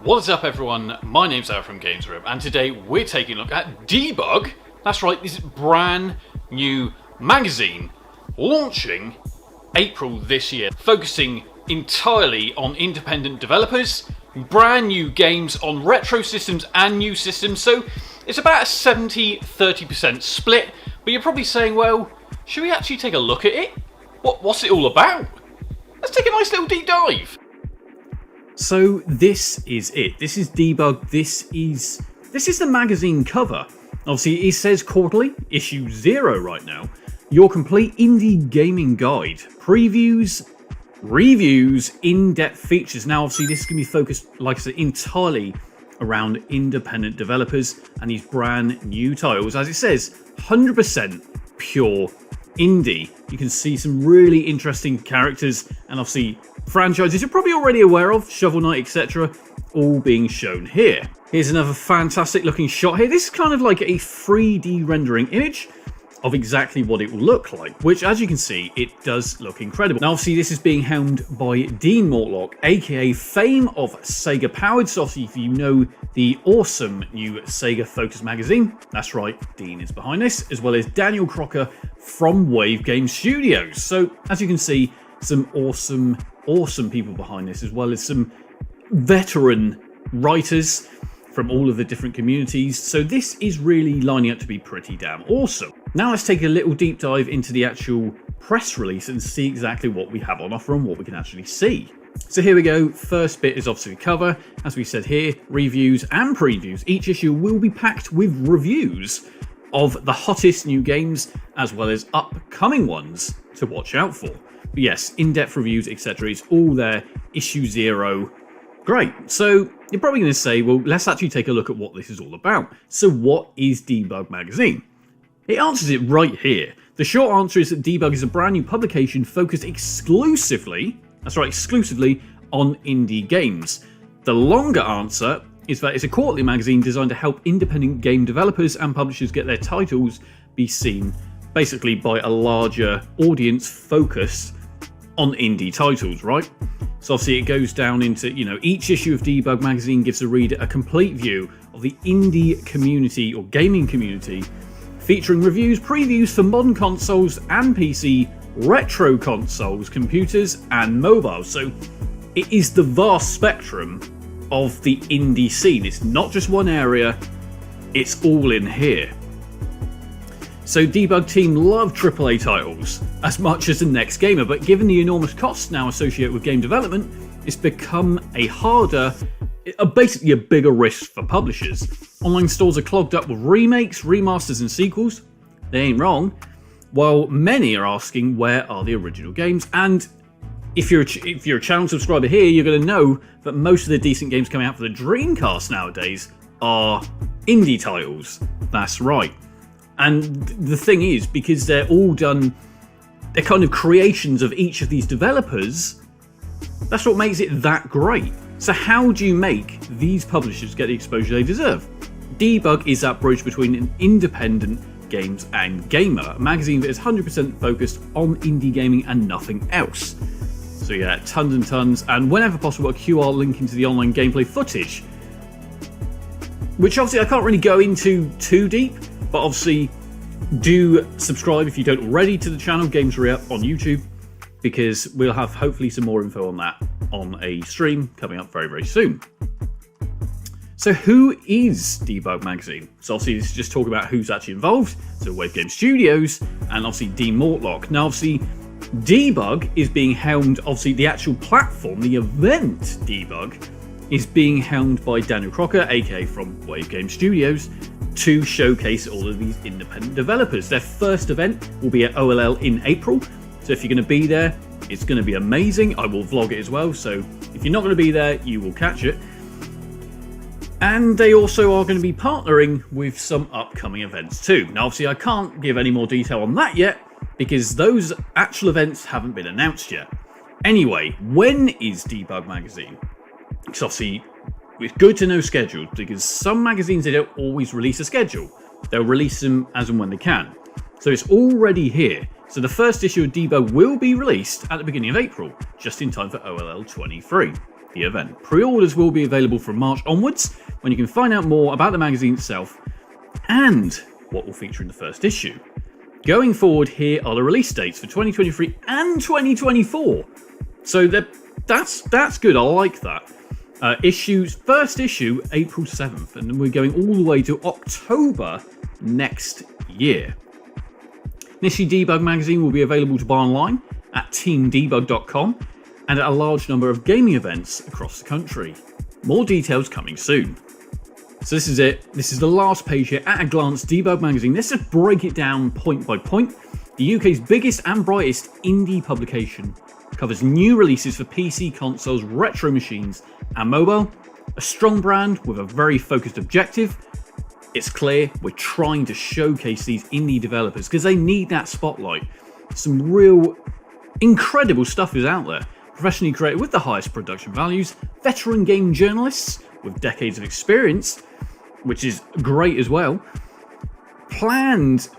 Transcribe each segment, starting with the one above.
What is up everyone, my name's Al from GamesRib and today we're taking a look at Debug. That's right, this brand new magazine launching April this year, focusing entirely on independent developers, brand new games on retro systems and new systems, so it's about a 70-30% split, but you're probably saying, well, should we actually take a look at it? What's it all about? Let's take a nice little deep dive. So this is it. This is Debug. This is the magazine cover. Obviously, it says quarterly, issue 0 right now. Your complete indie gaming guide. Previews, reviews, in-depth features. Now, obviously, this is going to be focused, like I said, entirely around independent developers and these brand new titles. As it says, 100% pure indie. You can see some really interesting characters and obviously franchises you're probably already aware of, Shovel Knight, etc., all being shown here. Here's another fantastic looking shot here. This is kind of like a 3D rendering image of exactly what it will look like, which, as you can see, it does look incredible. Now, obviously, this is being helmed by Dean Mortlock, aka Fame of Sega Powered. So, obviously, if you know the awesome new Sega Focus magazine, that's right, Dean is behind this, as well as Daniel Crocker from Wave Game Studios. So, as you can see, some awesome people behind this, as well as some veteran writers from all of the different communities. So this is really lining up to be pretty damn awesome. Now let's take a little deep dive into the actual press release and see exactly what we have on offer and what we can actually see. So here we go. First bit is obviously the cover. As we said here, reviews and previews. Each issue will be packed with reviews of the hottest new games as well as upcoming ones to watch out for. But yes, in-depth reviews, etc. is all there. Issue 0. Great. So you're probably going to say, well, let's actually take a look at what this is all about. So what is Debug Magazine? It answers it right here. The short answer is that Debug is a brand new publication focused exclusively, that's right, exclusively on indie games. The longer answer is that it's a quarterly magazine designed to help independent game developers and publishers get their titles be seen basically by a larger audience focused on indie titles, right? So obviously it goes down into, each issue of Debug Magazine gives the reader a complete view of the indie community or gaming community, featuring reviews, previews for modern consoles and PC, retro consoles, computers and mobiles. So it is the vast spectrum of the indie scene. It's not just one area, it's all in here. So Debug team love AAA titles as much as the next gamer, but given the enormous costs now associated with game development, it's become basically a bigger risk for publishers. Online stores are clogged up with remakes, remasters and sequels. They ain't wrong. While many are asking, where are the original games? And if you're a channel subscriber here, you're going to know that most of the decent games coming out for the Dreamcast nowadays are indie titles. That's right. And the thing is, because they're all done, they're kind of creations of each of these developers, that's what makes it that great. So how do you make these publishers get the exposure they deserve? Debug is that bridge between an independent games and gamer, a magazine that is 100% focused on indie gaming and nothing else. So yeah, tons and tons, and whenever possible, a QR link into the online gameplay footage, which obviously I can't really go into too deep, but obviously do subscribe if you don't already to the channel GamesRib on YouTube, because we'll have hopefully some more info on that on a stream coming up very, very soon. So who is Debug Magazine? So obviously this is just talking about who's actually involved. So Wave Game Studios and obviously Dean Mortlock. Now obviously Debug is being helmed, obviously the actual platform, the event Debug, is being helmed by Daniel Crocker, aka from Wave Game Studios, to showcase all of these independent developers. Their first event will be at OLL in April, so if you're going to be there, it's going to be amazing. I will vlog it as well, so if you're not going to be there, you will catch it. And they also are going to be partnering with some upcoming events too. Now obviously I can't give any more detail on that yet, because those actual events haven't been announced yet. Anyway, when is Debug Magazine? Because obviously it's good to know schedules, because some magazines, they don't always release a schedule. They'll release them as and when they can. So it's already here. So the first issue of Debug will be released at the beginning of April, just in time for OLL 23. the event. Pre-orders will be available from March onwards, when you can find out more about the magazine itself and what will feature in the first issue. Going forward, here are the release dates for 2023 and 2024. So that's good. I like that. First issue, April 7th, and then we're going all the way to October next year. Initially, Debug magazine will be available to buy online at teamdebug.com and at a large number of gaming events across the country. More details coming soon. So this is it. This is the last page here. At a glance, Debug magazine. Let's just break it down point by point. The UK's biggest and brightest indie publication covers new releases for PC, consoles, retro machines, and mobile. A strong brand with a very focused objective. It's clear we're trying to showcase these indie developers because they need that spotlight. Some real incredible stuff is out there. Professionally created with the highest production values, veteran game journalists with decades of experience, which is great as well.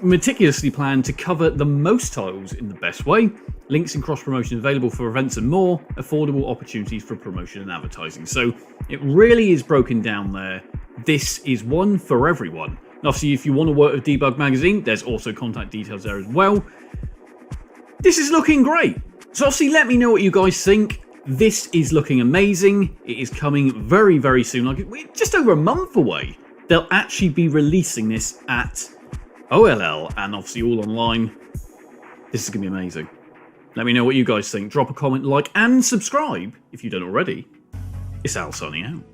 Meticulously planned to cover the most titles in the best way. Links and cross-promotion available for events and more. Affordable opportunities for promotion and advertising. So it really is broken down there. This is one for everyone. And obviously, if you want to work with Debug magazine, there's also contact details there as well. This is looking great. So obviously, let me know what you guys think. This is looking amazing. It is coming very, very soon. Like we're just over a month away. They'll actually be releasing this at OLL and obviously all online. This is going to be amazing. Let me know what you guys think. Drop a comment, like, and subscribe if you don't already. It's Al signing out.